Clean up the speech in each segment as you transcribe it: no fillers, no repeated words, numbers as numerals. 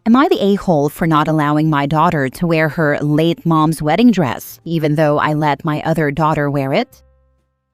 Am I the a-hole for not allowing my daughter to wear her late mom's wedding dress, even though I let my other daughter wear it?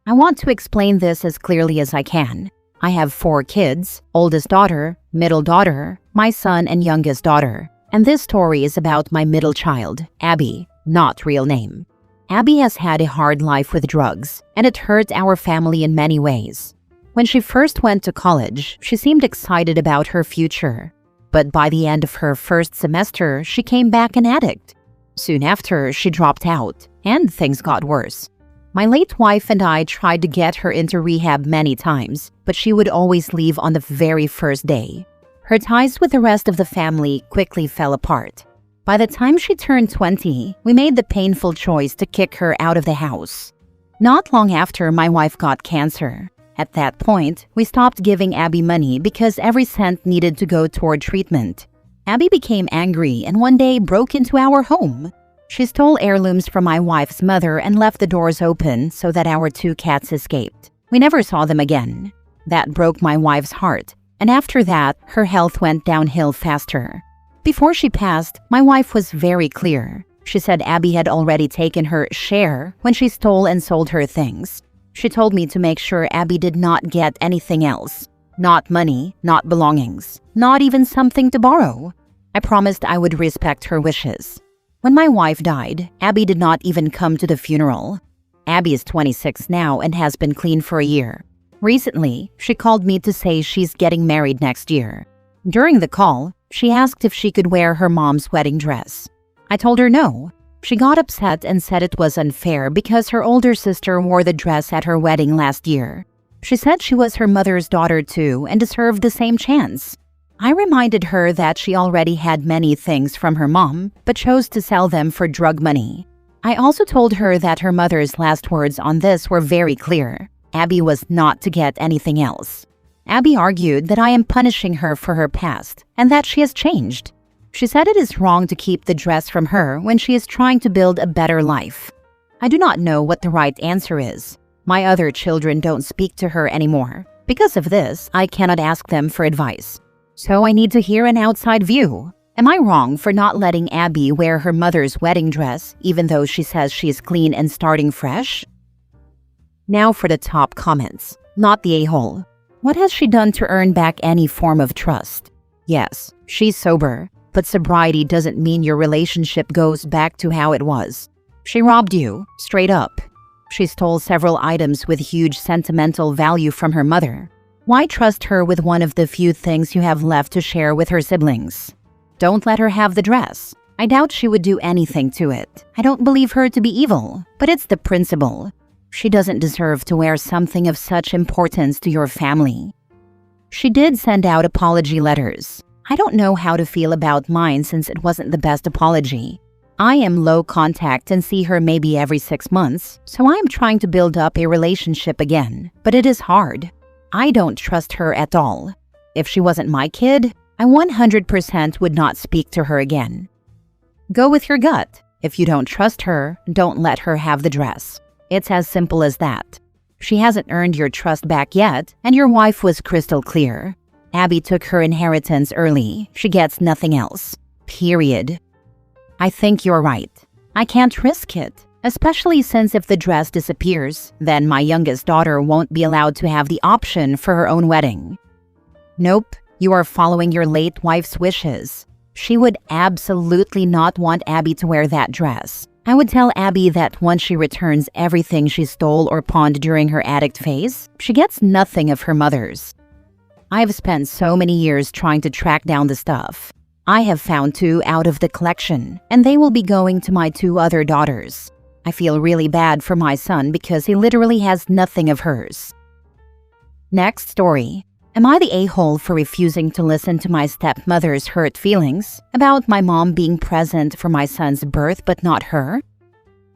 I want to explain this as clearly as I can. I have 4 kids, oldest daughter, middle daughter, my son, and youngest daughter. And this story is about my middle child, Abby, not real name. Abby has had a hard life with drugs, and it hurt our family in many ways. When she first went to college, she seemed excited about her future. But by the end of her first semester, she came back an addict. Soon after, she dropped out, and things got worse. My late wife and I tried to get her into rehab many times, but she would always leave on the very first day. Her ties with the rest of the family quickly fell apart. By the time she turned 20, we made the painful choice to kick her out of the house. Not long after, my wife got cancer. At that point, we stopped giving Abby money because every cent needed to go toward treatment. Abby became angry and one day broke into our home. She stole heirlooms from my wife's mother and left the doors open so that our 2 cats escaped. We never saw them again. That broke my wife's heart, and after that, her health went downhill faster. Before she passed, my wife was very clear. She said Abby had already taken her share when she stole and sold her things. She told me to make sure Abby did not get anything else. Not money, not belongings, not even something to borrow. I promised I would respect her wishes. When my wife died, Abby did not even come to the funeral. Abby is 26 now and has been clean for a year. Recently, she called me to say she's getting married next year. During the call, she asked if she could wear her mom's wedding dress. I told her no. She got upset and said it was unfair because her older sister wore the dress at her wedding last year. She said she was her mother's daughter too and deserved the same chance. I reminded her that she already had many things from her mom, but chose to sell them for drug money. I also told her that her mother's last words on this were very clear. Abby was not to get anything else. Abby argued that I am punishing her for her past and that she has changed. She said it is wrong to keep the dress from her when she is trying to build a better life. I do not know what the right answer is. My other children don't speak to her anymore. Because of this, I cannot ask them for advice. So I need to hear an outside view. Am I wrong for not letting Abby wear her mother's wedding dress even though she says she is clean and starting fresh? Now for the top comments. Not the a-hole. What has she done to earn back any form of trust? Yes, she's sober. But sobriety doesn't mean your relationship goes back to how it was. She robbed you, straight up. She stole several items with huge sentimental value from her mother. Why trust her with one of the few things you have left to share with her siblings? Don't let her have the dress. I doubt she would do anything to it. I don't believe her to be evil, but it's the principle. She doesn't deserve to wear something of such importance to your family. She did send out apology letters. I don't know how to feel about mine since it wasn't the best apology. I am low contact and see her maybe every 6 months, so I am trying to build up a relationship again, but it is hard. I don't trust her at all. If she wasn't my kid, I 100% would not speak to her again. Go with your gut. If you don't trust her, don't let her have the dress. It's as simple as that. She hasn't earned your trust back yet, and your wife was crystal clear. Abby took her inheritance early. She gets nothing else. Period. I think you're right. I can't risk it, especially since if the dress disappears, then my youngest daughter won't be allowed to have the option for her own wedding. Nope, you are following your late wife's wishes. She would absolutely not want Abby to wear that dress. I would tell Abby that once she returns everything she stole or pawned during her addict phase, she gets nothing of her mother's. I've spent so many years trying to track down the stuff. I have found 2 out of the collection, and they will be going to my 2 other daughters. I feel really bad for my son because he literally has nothing of hers. Next story. Am I the a-hole for refusing to listen to my stepmother's hurt feelings about my mom being present for my son's birth but not her?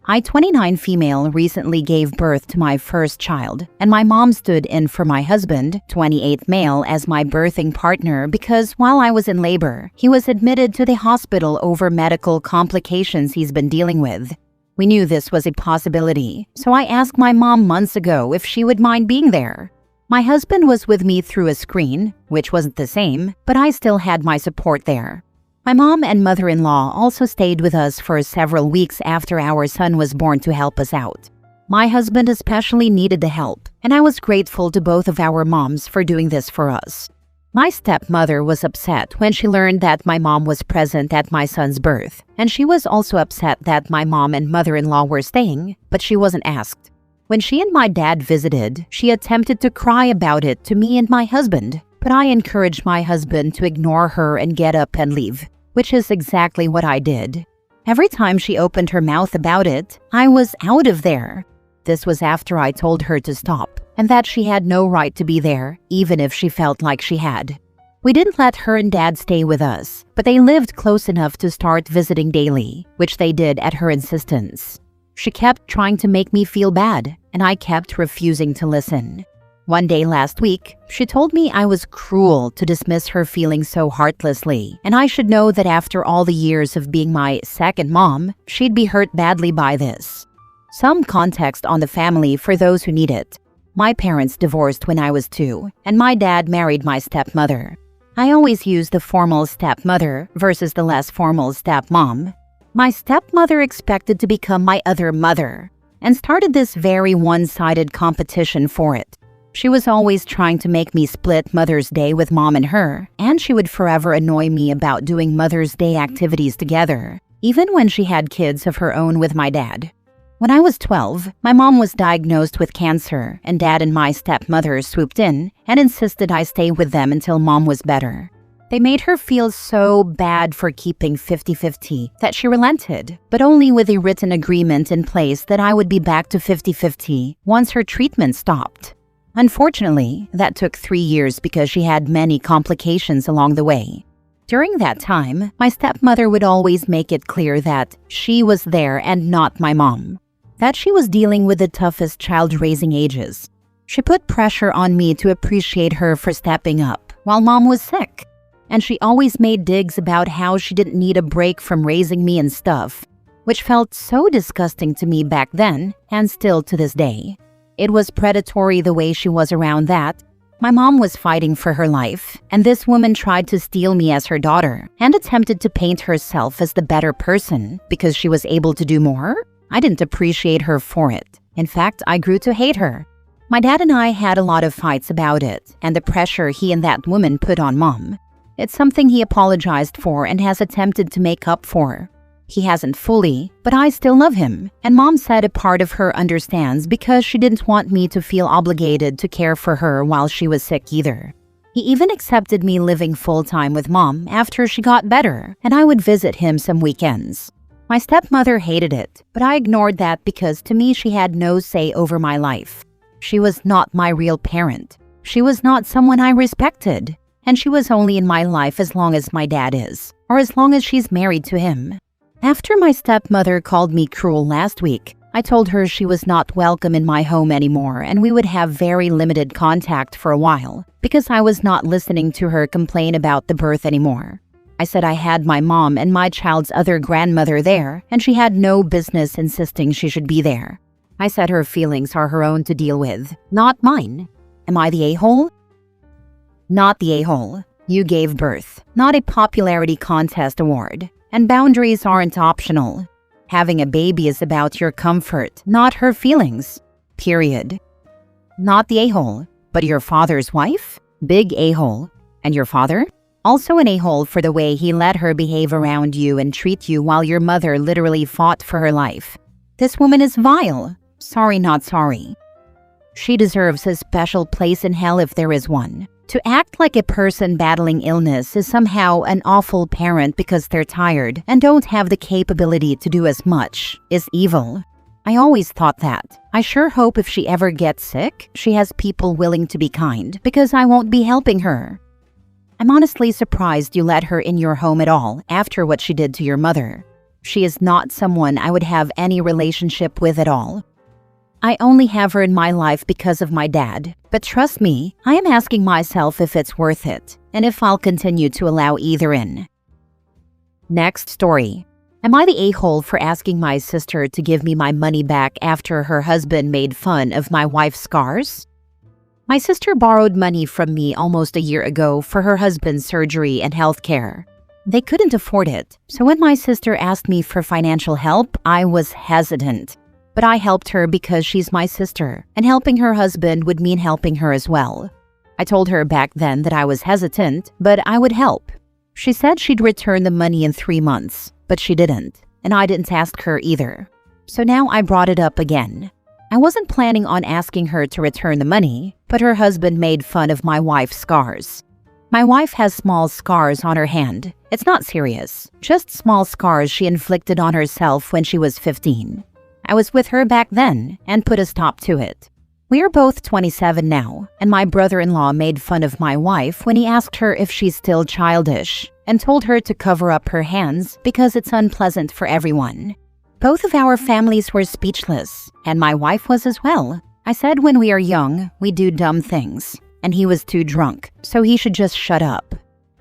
I, 29 female, recently gave birth to my first child, and my mom stood in for my husband, 28 male, as my birthing partner because while I was in labor, he was admitted to the hospital over medical complications he's been dealing with. We knew this was a possibility, so I asked my mom months ago if she would mind being there. My husband was with me through a screen, which wasn't the same, but I still had my support there. My mom and mother-in-law also stayed with us for several weeks after our son was born to help us out. My husband especially needed the help, and I was grateful to both of our moms for doing this for us. My stepmother was upset when she learned that my mom was present at my son's birth, and she was also upset that my mom and mother-in-law were staying, but she wasn't asked. When she and my dad visited, she attempted to cry about it to me and my husband, but I encouraged my husband to ignore her and get up and leave, which is exactly what I did. Every time she opened her mouth about it, I was out of there. This was after I told her to stop, and that she had no right to be there, even if she felt like she had. We didn't let her and Dad stay with us, but they lived close enough to start visiting daily, which they did at her insistence. She kept trying to make me feel bad, and I kept refusing to listen. One day last week, she told me I was cruel to dismiss her feelings so heartlessly, and I should know that after all the years of being my second mom, she'd be hurt badly by this. Some context on the family for those who need it. My parents divorced when I was 2, and my dad married my stepmother. I always use the formal stepmother versus the less formal stepmom. My stepmother expected to become my other mother, and started this very one-sided competition for it. She was always trying to make me split Mother's Day with Mom and her, and she would forever annoy me about doing Mother's Day activities together, even when she had kids of her own with my dad. When I was 12, my mom was diagnosed with cancer, and Dad and my stepmother swooped in and insisted I stay with them until Mom was better. They made her feel so bad for keeping 50-50 that she relented, but only with a written agreement in place that I would be back to 50-50 once her treatment stopped. Unfortunately, that took 3 years because she had many complications along the way. During that time, my stepmother would always make it clear that she was there and not my mom, that she was dealing with the toughest child-raising ages. She put pressure on me to appreciate her for stepping up while Mom was sick, and she always made digs about how she didn't need a break from raising me and stuff, which felt so disgusting to me back then and still to this day. It was predatory the way she was around that. My mom was fighting for her life, and this woman tried to steal me as her daughter and attempted to paint herself as the better person because she was able to do more. I didn't appreciate her for it. In fact, I grew to hate her. My dad and I had a lot of fights about it and the pressure he and that woman put on Mom. It's something he apologized for and has attempted to make up for. He hasn't fully, but I still love him, and Mom said a part of her understands because she didn't want me to feel obligated to care for her while she was sick either. He even accepted me living full-time with Mom after she got better, and I would visit him some weekends. My stepmother hated it, but I ignored that because to me she had no say over my life. She was not my real parent. She was not someone I respected, and she was only in my life as long as my dad is, or as long as she's married to him. After my stepmother called me cruel last week, I told her she was not welcome in my home anymore and we would have very limited contact for a while because I was not listening to her complain about the birth anymore. I said I had my mom and my child's other grandmother there, and she had no business insisting she should be there. I said her feelings are her own to deal with, not mine. Am I the a-hole? Not the a-hole. You gave birth, not a popularity contest award. And boundaries aren't optional. Having a baby is about your comfort, not her feelings. Period. Not the a-hole, but your father's wife? Big a-hole. And your father? Also an a-hole for the way he let her behave around you and treat you while your mother literally fought for her life. This woman is vile. Sorry, not sorry. She deserves a special place in hell if there is one. To act like a person battling illness is somehow an awful parent because they're tired and don't have the capability to do as much is evil. I always thought that. I sure hope if she ever gets sick, she has people willing to be kind because I won't be helping her. I'm honestly surprised you let her in your home at all after what she did to your mother. She is not someone I would have any relationship with at all. I only have her in my life because of my dad, but trust me, I am asking myself if it's worth it, and if I'll continue to allow either in. Next story. Am I the a-hole for asking my sister to give me my money back after her husband made fun of my wife's scars? My sister borrowed money from me almost a year ago for her husband's surgery and health care. They couldn't afford it, so when my sister asked me for financial help, I was hesitant. But I helped her because she's my sister, and helping her husband would mean helping her as well. I told her back then that I was hesitant, but I would help. She said she'd return the money in 3 months, but she didn't, and I didn't ask her either. So now I brought it up again. I wasn't planning on asking her to return the money, but her husband made fun of my wife's scars. My wife has small scars on her hand. It's not serious, just small scars she inflicted on herself when she was 15. I was with her back then and put a stop to it. We are both 27 now, and my brother-in-law made fun of my wife when he asked her if she's still childish and told her to cover up her hands because it's unpleasant for everyone. Both of our families were speechless, and my wife was as well. I said when we are young, we do dumb things, and he was too drunk, so he should just shut up.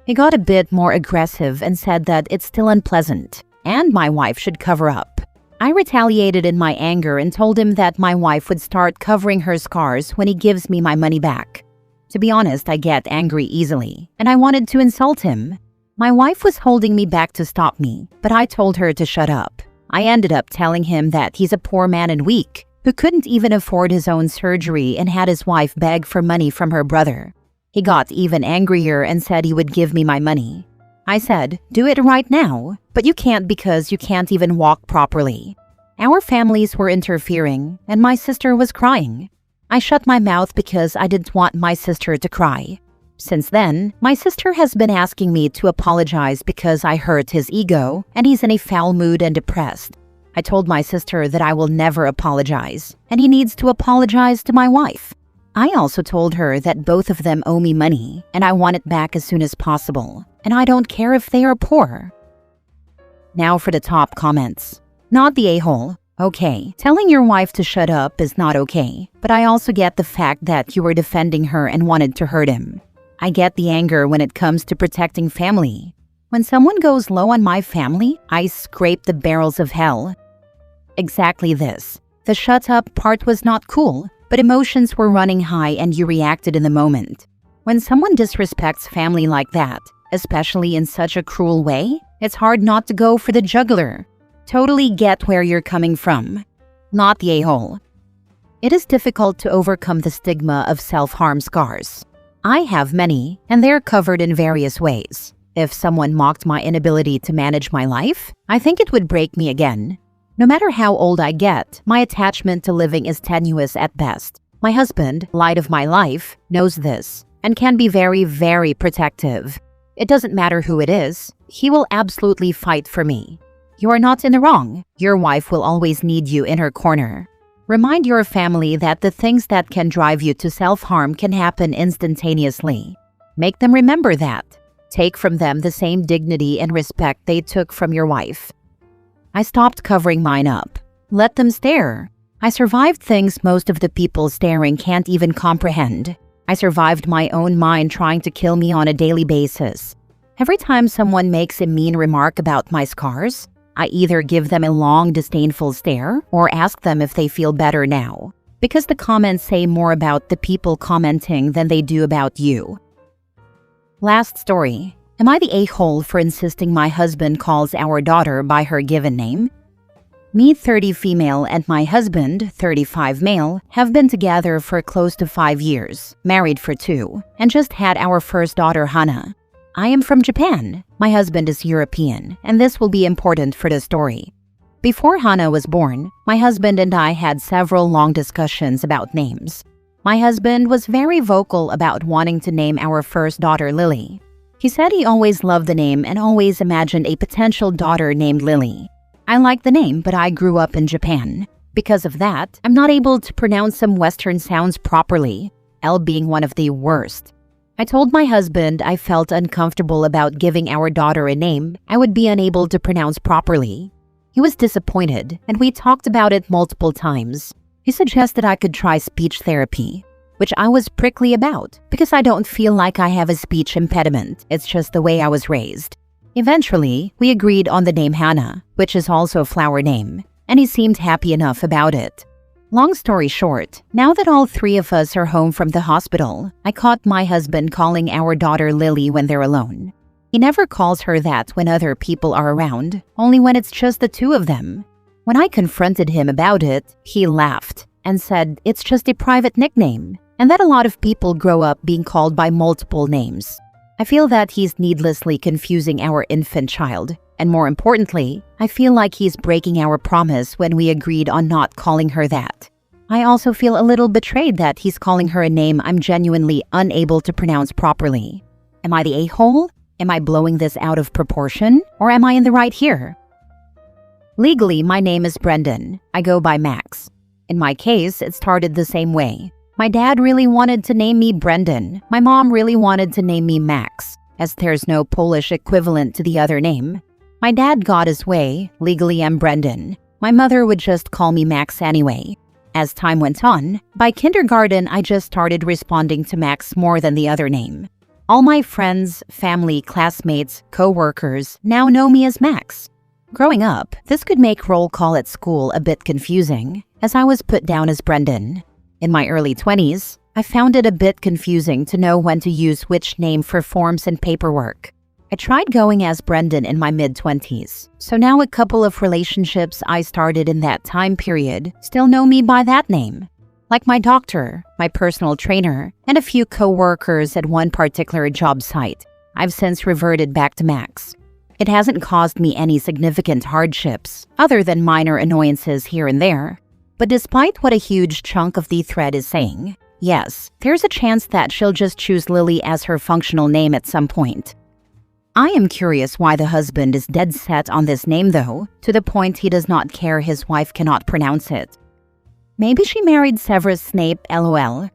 He got a bit more aggressive and said that it's still unpleasant, and my wife should cover up. I retaliated in my anger and told him that my wife would start covering her scars when he gives me my money back. To be honest, I get angry easily, and I wanted to insult him. My wife was holding me back to stop me, but I told her to shut up. I ended up telling him that he's a poor man and weak, who couldn't even afford his own surgery and had his wife beg for money from her brother. He got even angrier and said he would give me my money. I said, do it right now, but you can't because you can't even walk properly. Our families were interfering, and my sister was crying. I shut my mouth because I didn't want my sister to cry. Since then, my sister has been asking me to apologize because I hurt his ego, and he's in a foul mood and depressed. I told my sister that I will never apologize, and he needs to apologize to my wife. I also told her that both of them owe me money, and I want it back as soon as possible, and I don't care if they are poor. Now for the top comments. Not the a-hole. Okay, telling your wife to shut up is not okay, but I also get the fact that you were defending her and wanted to hurt him. I get the anger when it comes to protecting family. When someone goes low on my family, I scrape the barrels of hell. Exactly this. The shut up part was not cool, but emotions were running high and you reacted in the moment. When someone disrespects family like that, especially in such a cruel way, it's hard not to go for the jugular. Totally get where you're coming from. Not the a-hole. It is difficult to overcome the stigma of self-harm scars. I have many, and they're covered in various ways. If someone mocked my inability to manage my life, I think it would break me again. No matter how old I get, my attachment to living is tenuous at best. My husband, light of my life, knows this and can be very, very protective. It doesn't matter who it is, he will absolutely fight for me. You are not in the wrong. Your wife will always need you in her corner. Remind your family that the things that can drive you to self-harm can happen instantaneously. Make them remember that. Take from them the same dignity and respect they took from your wife. I stopped covering mine up. Let them stare. I survived things most of the people staring can't even comprehend. I survived my own mind trying to kill me on a daily basis. Every time someone makes a mean remark about my scars, I either give them a long, disdainful stare or ask them if they feel better now, because the comments say more about the people commenting than they do about you. Last story. Am I the a-hole for insisting my husband calls our daughter by her given name? Me, 30 female, and my husband, 35 male, have been together for close to 5 years, married for 2, and just had our first daughter, Hana. I am from Japan. My husband is European, and this will be important for the story. Before Hana was born, my husband and I had several long discussions about names. My husband was very vocal about wanting to name our first daughter Lily. He said he always loved the name and always imagined a potential daughter named Lily. I like the name, but I grew up in Japan. Because of that, I'm not able to pronounce some Western sounds properly, L being one of the worst. I told my husband I felt uncomfortable about giving our daughter a name I would be unable to pronounce properly. He was disappointed, and we talked about it multiple times. He suggested I could try speech therapy, which I was prickly about because I don't feel like I have a speech impediment. It's just the way I was raised. Eventually, we agreed on the name Hana, which is also a flower name, and he seemed happy enough about it. Long story short, now that all 3 of us are home from the hospital, I caught my husband calling our daughter Lily when they're alone. He He never calls her that when other people are around, only when it's just the two of them. When I confronted him about it, he laughed and said it's just a private nickname, and that a lot of people grow up being called by multiple names. I feel that he's needlessly confusing our infant child, and more importantly, I feel like he's breaking our promise when we agreed on not calling her that. I also feel a little betrayed that he's calling her a name I'm genuinely unable to pronounce properly. Am I the a-hole? Am I blowing this out of proportion? Or am I in the right here? Legally, my name is Brendan. I go by Max. In my case, it started the same way. My dad really wanted to name me Brendan. My mom really wanted to name me Max, as there's no Polish equivalent to the other name. My dad got his way. Legally, I'm Brendan. My mother would just call me Max anyway. As time went on, by kindergarten, I just started responding to Max more than the other name. All my friends, family, classmates, co-workers now know me as Max. Growing up, this could make roll call at school a bit confusing, as I was put down as Brendan. In my early 20s, I found it a bit confusing to know when to use which name for forms and paperwork. I tried going as Brendan in my mid-20s, so now a couple of relationships I started in that time period still know me by that name. Like my doctor, my personal trainer, and a few co-workers at one particular job site, I've since reverted back to Max. It hasn't caused me any significant hardships, other than minor annoyances here and there. But despite what a huge chunk of the thread is saying, yes, there's a chance that she'll just choose Lily as her functional name at some point. I am curious why the husband is dead set on this name though, to the point he does not care his wife cannot pronounce it. Maybe she married Severus Snape, lol.